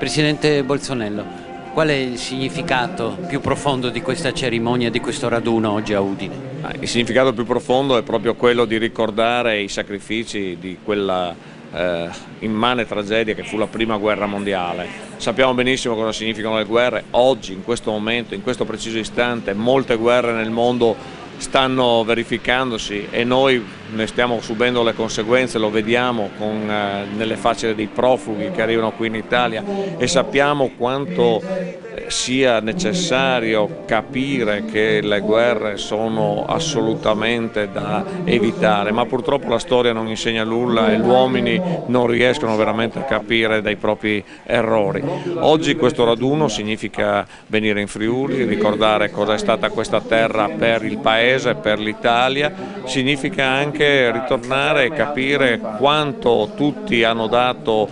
Presidente Bolsonello, qual è il significato più profondo di questa cerimonia, di questo raduno oggi a Udine? Il significato più profondo è proprio quello di ricordare i sacrifici di quella immane tragedia che fu la prima guerra mondiale. Sappiamo benissimo cosa significano le guerre. Oggi, in questo momento, in questo preciso istante, molte guerre nel mondo stanno verificandosi e noi ne stiamo subendo le conseguenze, lo vediamo nelle facce dei profughi che arrivano qui in Italia e sappiamo quanto sia necessario capire che le guerre sono assolutamente da evitare, ma purtroppo la storia non insegna nulla e gli uomini non riescono veramente a capire dai propri errori. Oggi questo raduno significa venire in Friuli, ricordare cosa è stata questa terra per il Paese, per l'Italia, significa anche ritornare e capire quanto tutti hanno dato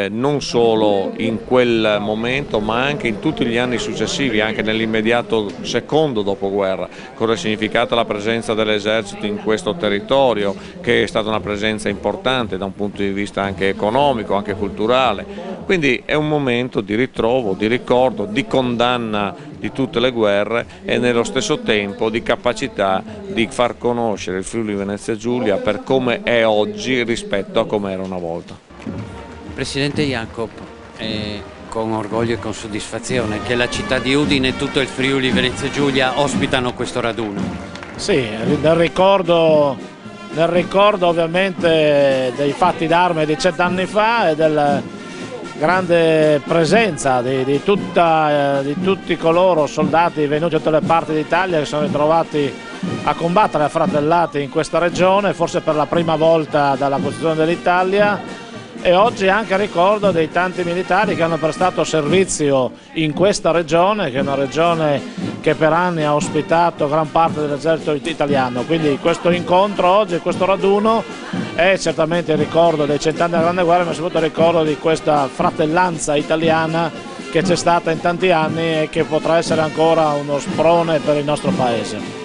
non solo in quel momento ma anche in tutti gli anni successivi, anche nell'immediato secondo dopoguerra, cosa è significata la presenza dell'esercito in questo territorio, che è stata una presenza importante da un punto di vista anche economico, anche culturale. Quindi è un momento di ritrovo, di ricordo, di condanna di tutte le guerre e nello stesso tempo di capacità di far conoscere il Friuli Venezia Giulia per come è oggi rispetto a come era una volta. Presidente Jacob, con orgoglio e con soddisfazione che la città di Udine e tutto il Friuli Venezia Giulia ospitano questo raduno. Sì, nel ricordo ovviamente dei fatti d'arme di 100 anni fa e della grande presenza di tutti coloro, soldati venuti da tutte le parti d'Italia che sono ritrovati a combattere affratellati in questa regione, forse per la prima volta dalla Costituzione dell'Italia. E oggi anche ricordo dei tanti militari che hanno prestato servizio in questa regione, che è una regione che per anni ha ospitato gran parte dell'esercito italiano. Quindi questo incontro oggi, questo raduno, è certamente il ricordo dei 100 anni della Grande Guerra, ma soprattutto il ricordo di questa fratellanza italiana che c'è stata in tanti anni e che potrà essere ancora uno sprone per il nostro Paese.